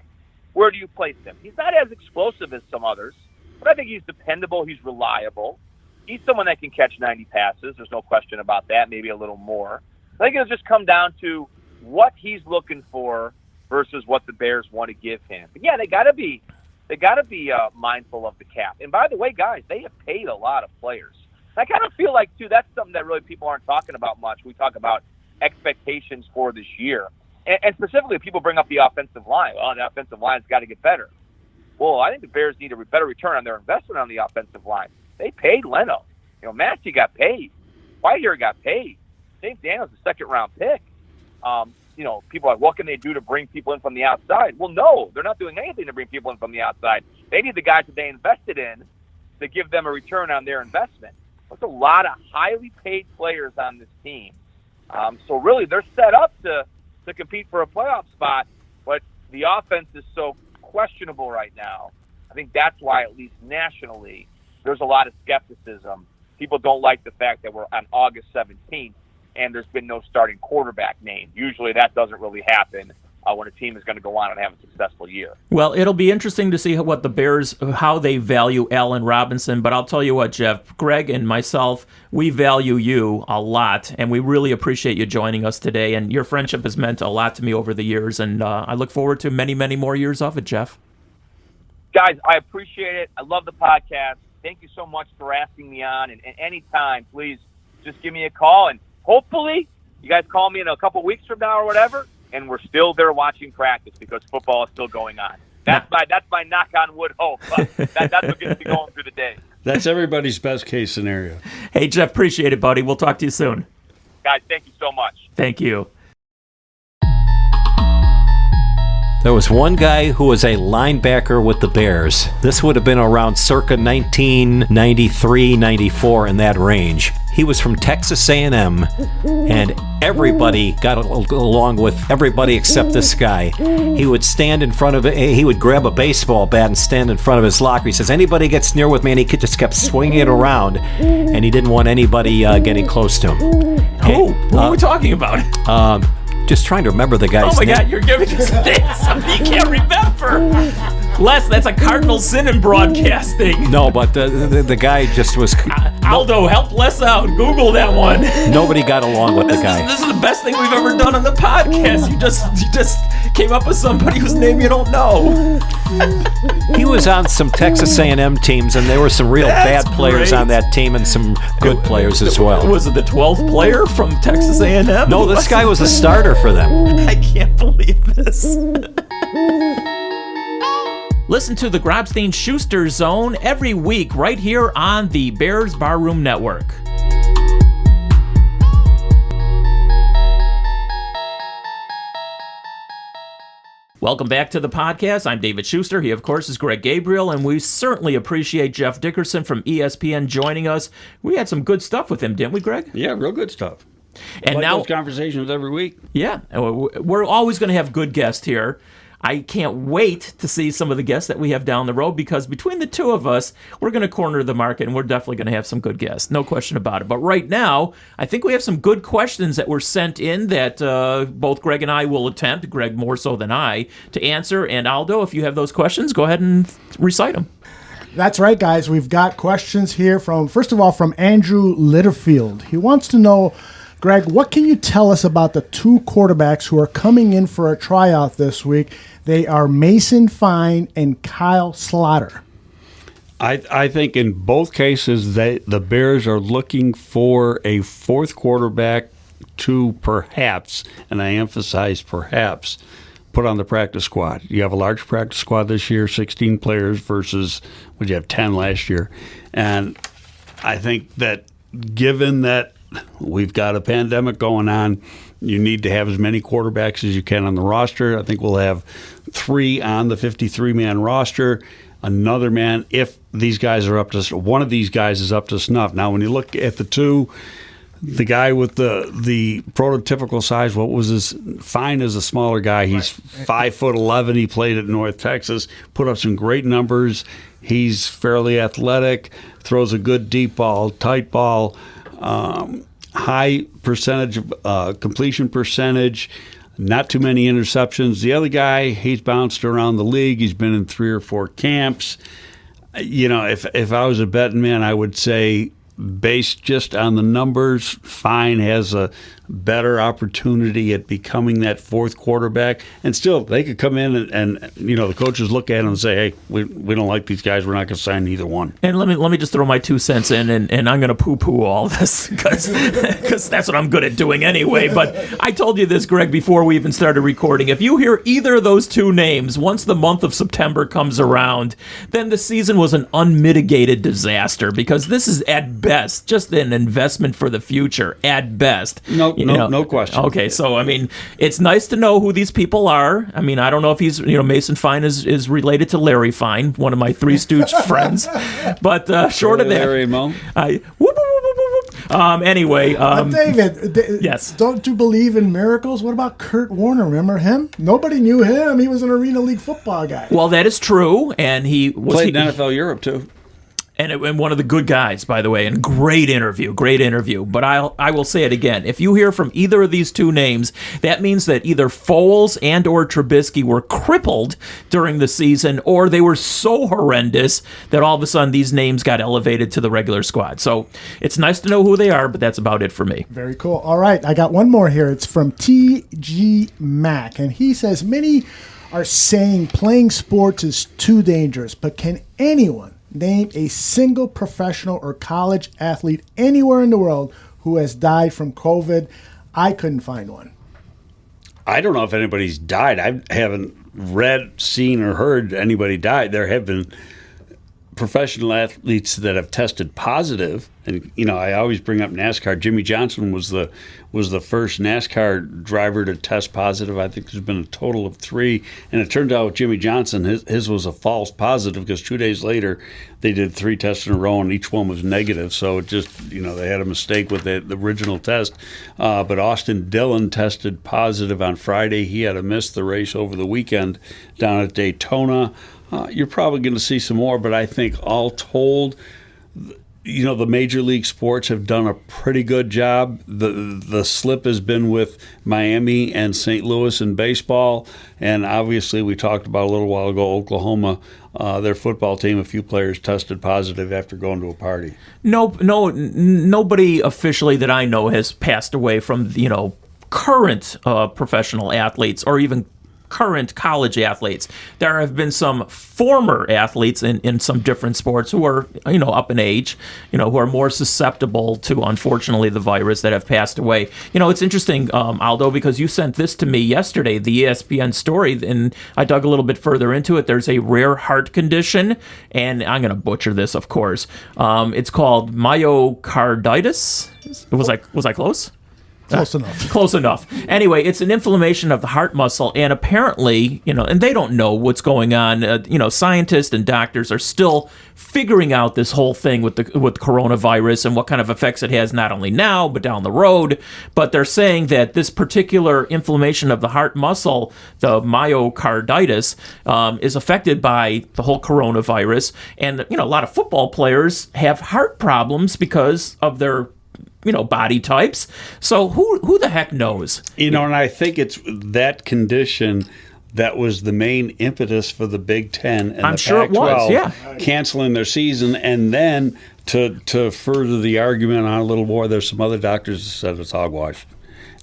where do you place him? He's not as explosive as some others, but I think he's dependable. He's reliable. He's someone that can catch 90 passes. There's no question about that, maybe a little more. I think it'll just come down to what he's looking for versus what the Bears want to give him. But yeah, they got to be mindful of the cap. And by the way, guys, they have paid a lot of players. I kind of feel like, too, that's something that really people aren't talking about much. We talk about expectations for this year. And specifically, people bring up the offensive line. Well, the offensive line's got to get better. Well, I think the Bears need a better return on their investment on the offensive line. They paid Leno. Massey got paid. Whitehair got paid. St. Daniel's a second-round pick. People are like, what can they do to bring people in from the outside? Well, no, they're not doing anything to bring people in from the outside. They need the guys that they invested in to give them a return on their investment. There's a lot of highly paid players on this team. So really, they're set up to compete for a playoff spot, but the offense is so questionable right now. I think that's why, at least nationally, there's a lot of skepticism. People don't like the fact that we're on August 17th and there's been no starting quarterback named. Usually that doesn't really happen when a team is going to go on and have a successful year. Well, it'll be interesting to see what the Bears, how they value Allen Robinson. But I'll tell you what, Jeff, Greg and myself, we value you a lot, and we really appreciate you joining us today. And your friendship has meant a lot to me over the years, and I look forward to many, many more years of it, Jeff. Guys, I appreciate it. I love the podcast. Thank you so much for asking me on. And anytime, please just give me a call. And hopefully you guys call me in a couple weeks from now or whatever, and we're still there watching practice because football is still going on. That's my knock on wood hope. But that's what gets me going through the day. That's everybody's best case scenario. Hey, Jeff, appreciate it, buddy. We'll talk to you soon. Guys, thank you so much. Thank you. There was one guy who was a linebacker with the Bears. This would have been around circa 1993, 94, in that range. He was from Texas A&M, and everybody got along with everybody except this guy. He would stand in front of it. He would grab a baseball bat and stand in front of his locker. He says, anybody gets near with me, and he just kept swinging it around, and he didn't want anybody getting close to him. Who are we talking about? Just trying to remember the guy's name. Oh my God, you're giving us names something you can't remember. Les, that's a cardinal sin in broadcasting. No, but the guy just was... Aldo, help Les out. Google that one. Nobody got along with the guy. This is the best thing we've ever done on the podcast. You just came up with somebody whose name you don't know. He was on some Texas A&M teams, and there were some real bad players on that team and some good players as well. Was it the 12th player from Texas A&M? No, this guy was a starter for them. I can't believe this. Listen to the Grobstein Schuster Zone every week right here on the Bears Barroom Network. Welcome back to the podcast. I'm David Schuster. He, of course, is Greg Gabriel, and we certainly appreciate Jeff Dickerson from ESPN joining us. We had some good stuff with him, didn't we, Greg? Yeah, real good stuff. And like now those conversations every week. Yeah, we're always going to have good guests here. I can't wait to see some of the guests that we have down the road, because between the two of us, we're going to corner the market, and we're definitely going to have some good guests. No question about it. But right now, I think we have some good questions that were sent in that both Greg and I will attempt, Greg more so than I, to answer. And Aldo, if you have those questions, go ahead and recite them. That's right, guys. We've got questions here first of all, from Andrew Litterfield. He wants to know, Greg, what can you tell us about the two quarterbacks who are coming in for a tryout this week? They are Mason Fine and Kyle Slaughter. I think in both cases, the Bears are looking for a fourth quarterback to perhaps, and I emphasize perhaps, put on the practice squad. You have a large practice squad this year, 16 players versus, would you have 10 last year? And I think that given that we've got a pandemic going on, you need to have as many quarterbacks as you can on the roster. I think we'll have 3 on the 53-man roster. Another man, if these guys are up to, one of these guys is up to snuff. Now, when you look at the two, the guy with the prototypical size, what was his? Fine is a smaller guy. He's 5'11". He played at North Texas, put up some great numbers. He's fairly athletic, throws a good deep ball, tight ball. High percentage of completion percentage, not too many interceptions. The other guy, he's bounced around the league. He's been in 3 or 4 camps. You know, if I was a betting man, I would say, based just on the numbers, Fine has a better opportunity at becoming that fourth quarterback. And still, they could come in and you know, the coaches look at them and say, hey, we don't like these guys. We're not going to sign either one. And let me just throw my 2 cents in, and I'm going to poo-poo all this because that's what I'm good at doing anyway. But I told you this, Greg, before we even started recording. If you hear either of those 2 names once the month of September comes around, then the season was an unmitigated disaster, because this is at best just an investment for the future, at best. No question. Okay, so, I mean, it's nice to know who these people are. I mean, I don't know if he's, Mason Fine is related to Larry Fine, one of my Three Stooge friends. But short of that. Larry and Mo? Whoop, whoop, whoop, whoop, whoop. Anyway. David, yes. Don't you believe in miracles? What about Kurt Warner? Remember him? Nobody knew him. He was an Arena League football guy. Well, that is true. And he was played in NFL Europe, too. And one of the good guys, by the way, and great interview. But I will say it again. If you hear from either of these 2 names, that means that either Foles and or Trubisky were crippled during the season, or they were so horrendous that all of a sudden these names got elevated to the regular squad. So it's nice to know who they are, but that's about it for me. Very cool. All right, I got one more here. It's from T.G. Mack, and he says, many are saying playing sports is too dangerous, but can anyone name a single professional or college athlete anywhere in the world who has died from COVID? I couldn't find one. I don't know if anybody's died. I haven't read, seen, or heard anybody die. There have been professional athletes that have tested positive, and I always bring up NASCAR. Jimmy Johnson was the first NASCAR driver to test positive. I think there's been a total of 3, and it turned out with Jimmy Johnson, his was a false positive because 2 days later they did 3 tests in a row and each one was negative. So it just they had a mistake with the original test. But Austin Dillon tested positive on Friday. He had to miss the race over the weekend down at Daytona. You're probably going to see some more, but I think all told, the major league sports have done a pretty good job. The slip has been with Miami and St. Louis in baseball, and obviously we talked about a little while ago, Oklahoma, their football team, a few players tested positive after going to a party. Nobody officially that I know has passed away from current professional athletes or even current college athletes. There have been some former athletes in some different sports who are, up in age, who are more susceptible to, unfortunately, the virus that have passed away. It's interesting, Aldo, because you sent this to me yesterday, the ESPN story, and I dug a little bit further into it. There's a rare heart condition, and I'm going to butcher this, of course. It's called myocarditis. Was I close? Close enough. Anyway, it's an inflammation of the heart muscle, and apparently, and they don't know what's going on. Scientists and doctors are still figuring out this whole thing with coronavirus and what kind of effects it has, not only now but down the road. But they're saying that this particular inflammation of the heart muscle, the myocarditis, is affected by the whole coronavirus, and a lot of football players have heart problems because of their body types. So who the heck knows? And I think it's that condition that was the main impetus for the Big Ten and I'm the sure Pac-12 it was, yeah. canceling their season, and then to further the argument on a little more, there's some other doctors that said it's hogwash.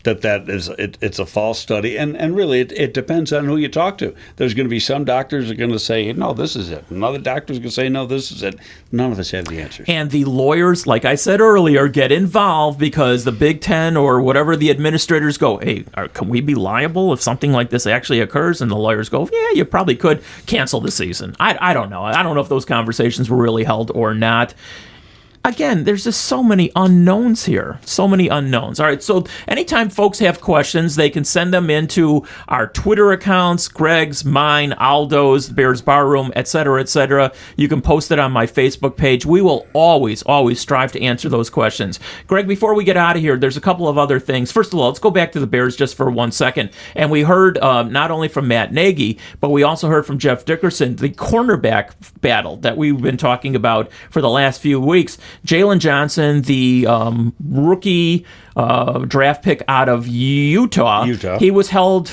It's a false study, and really it depends on who you talk to. There's going to be some doctors that are going to say, no, this is it. And other doctors are going to say, no, this is it. None of us have the answers. And the lawyers, like I said earlier, get involved because the Big Ten or whatever the administrators go, hey, can we be liable if something like this actually occurs? And the lawyers go, yeah, you probably could cancel the season. I don't know. I don't know if those conversations were really held or not. Again, there's just so many unknowns here. So many unknowns. All right, so anytime folks have questions, they can send them into our Twitter accounts, Greg's, mine, Aldo's, Bears Barroom, etc., etc. You can post it on my Facebook page. We will always, always strive to answer those questions. Greg, before we get out of here, there's a couple of other things. First of all, let's go back to the Bears just for 1 second. And we heard not only from Matt Nagy, but we also heard from Jeff Dickerson, the cornerback battle that we've been talking about for the last few weeks. Jalen Johnson, the rookie draft pick out of Utah. He was held,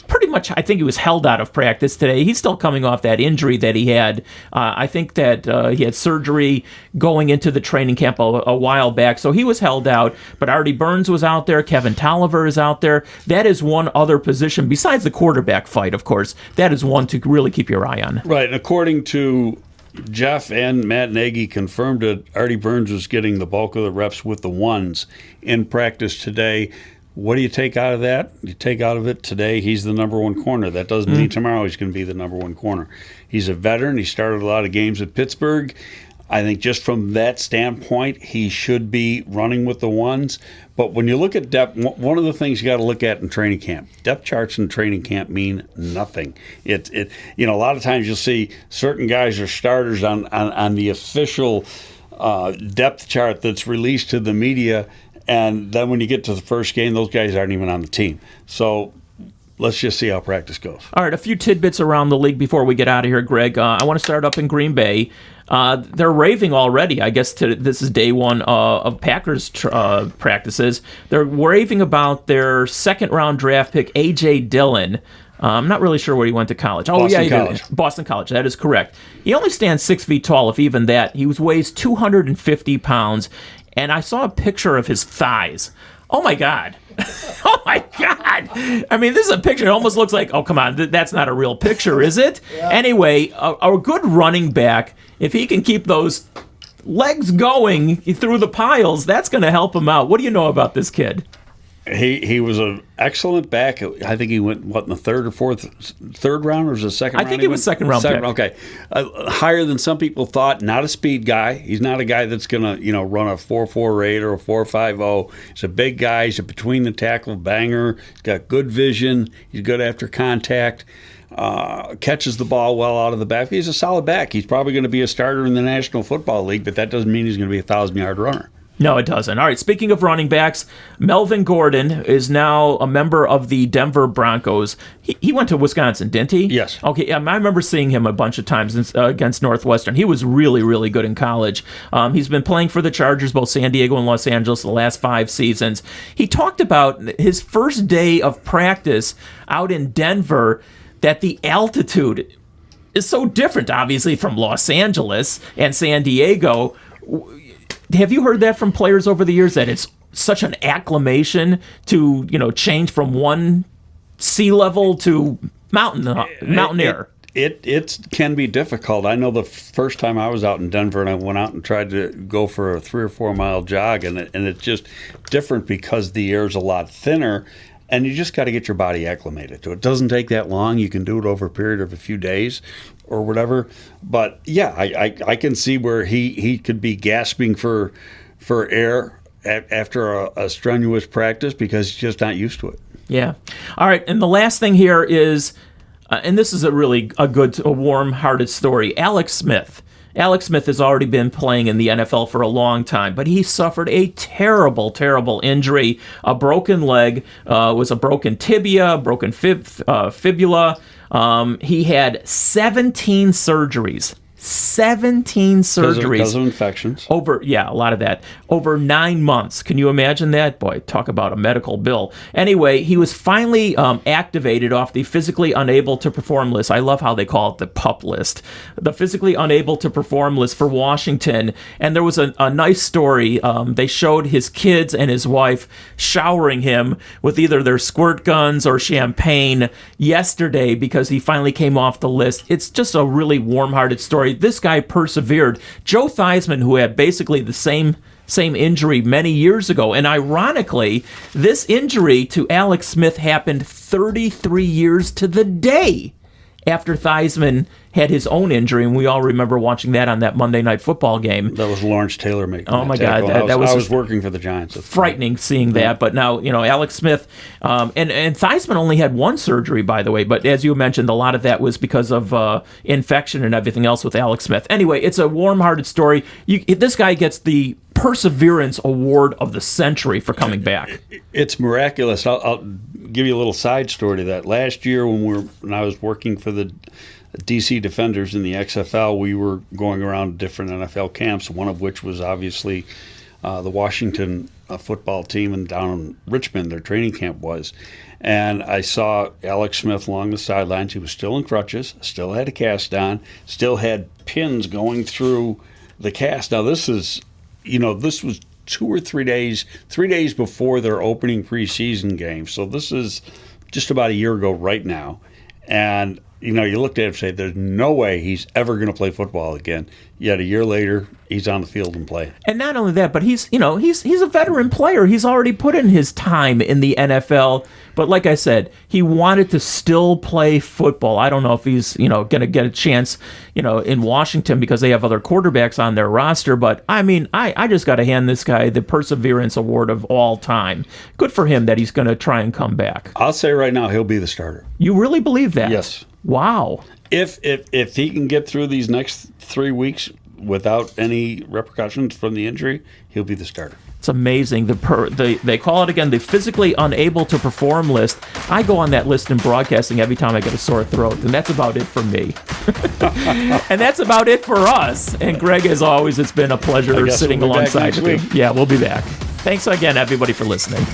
pretty much, I think he was held out of practice today. He's still coming off that injury that he had. I think that he had surgery going into the training camp a while back, so he was held out. But Artie Burns was out there. Kevin Tolliver is out there. That is one other position, besides the quarterback fight, of course. That is one to really keep your eye on. Right, and according to Jeff and Matt Nagy confirmed that Artie Burns was getting the bulk of the reps with the ones in practice today. What do you take out of that? You take out of it today, he's the number one corner. That doesn't mean tomorrow he's going to be the number one corner. He's a veteran. He started a lot of games at Pittsburgh. I think just from that standpoint, he should be running with the ones. But when you look at depth, one of the things you got to look at in training camp, depth charts in training camp mean nothing. A lot of times you'll see certain guys are starters on the official depth chart that's released to the media, and then when you get to the first game, those guys aren't even on the team. So let's just see how practice goes. All right, a few tidbits around the league before we get out of here, Greg. I want to start up in Green Bay. They're raving already. I guess this is day one of Packers practices. They're raving about their second-round draft pick, A.J. Dillon. I'm not really sure where he went to college. Boston College. That is correct. He only stands 6 feet tall, if even that. He weighs 250 pounds, and I saw a picture of his thighs. Oh, my God. Oh, my God. I mean, this is a picture. It almost looks like, oh, come on, that's not a real picture, is it? Yeah. Anyway, a good running back, if he can keep those legs going through the piles, that's going to help him out. What do you know about this kid? He was an excellent back. I think he went, in the third round, or was it the second round? I think it was second round pick. Okay. Higher than some people thought. Not a speed guy. He's not a guy that's going to, run a 4.48 or a 4.50. He's a big guy. He's a between the tackle banger. He's got good vision. He's good after contact. Catches the ball well out of the back. He's a solid back. He's probably going to be a starter in the National Football League, but that doesn't mean he's going to be a 1,000-yard runner. No, it doesn't. All right, speaking of running backs, Melvin Gordon is now a member of the Denver Broncos. He went to Wisconsin, didn't he? Yes. Okay, I remember seeing him a bunch of times against Northwestern. He was really, really good in college. He's been playing for the Chargers, both San Diego and Los Angeles, the last 5 seasons. He talked about his first day of practice out in Denver, that the altitude is so different, obviously, from Los Angeles and San Diego. Have you heard that from players over the years, that it's such an acclimation to, change from one sea level to mountain air? It can be difficult. I know the first time I was out in Denver and I went out and tried to go for a 3 or 4 mile jog, and it's just different because the air's a lot thinner. And you just got to get your body acclimated to it. It doesn't take that long. You can do it over a period of a few days or whatever. But, yeah, I can see where he could be gasping for air after a strenuous practice because he's just not used to it. Yeah. All right, and the last thing here is, and this is a warm-hearted story, Alex Smith. Alex Smith has already been playing in the NFL for a long time, but he suffered a terrible, terrible injury. A broken leg, was a broken tibia, broken fibula. He had 17 surgeries. 17 surgeries. Because of infections. A lot of that. Over 9 months. Can you imagine that? Boy, talk about a medical bill. Anyway, he was finally activated off the physically unable to perform list. I love how they call it the PUP list. The physically unable to perform list for Washington. And there was a nice story. They showed his kids and his wife showering him with either their squirt guns or champagne yesterday because he finally came off the list. It's just a really warm-hearted story. This guy persevered. Joe Theismann, who had basically the same injury many years ago, and ironically, this injury to Alex Smith happened 33 years to the day after Theismann had his own injury, and we all remember watching that on that Monday Night Football game. That was Lawrence Taylor making. Oh my God, I was working for the Giants. Frightening seeing that, but now Alex Smith and Theismann only had one surgery, by the way. But as you mentioned, a lot of that was because of infection and everything else with Alex Smith. Anyway, it's a warm-hearted story. This guy gets the Perseverance Award of the century for coming back. It's miraculous. I'll give you a little side story to that. Last year, when I was working for the DC Defenders in the XFL, we were going around different NFL camps, one of which was obviously the Washington football team, and down in Richmond, their training camp was. And I saw Alex Smith along the sidelines. He was still in crutches, still had a cast on, still had pins going through the cast. Now, this was 2 or 3 days before their opening preseason game. So this is just about a year ago right now. And you looked at him and say, there's no way he's ever going to play football again. Yet a year later, he's on the field and playing. And not only that, but he's a veteran player. He's already put in his time in the NFL. But like I said, he wanted to still play football. I don't know if he's, going to get a chance, in Washington because they have other quarterbacks on their roster. But, I just got to hand this guy the Perseverance Award of all time. Good for him that he's going to try and come back. I'll say right now, he'll be the starter. You really believe that? Yes. Wow. If he can get through these next 3 weeks without any repercussions from the injury, he'll be the starter. It's amazing. They call it, again, the physically unable to perform list. I go on that list in broadcasting every time I get a sore throat, and that's about it for me. And that's about it for us. And Greg, as always, it's been a pleasure sitting alongside with you. Yeah, we'll be back. Thanks again, everybody, for listening.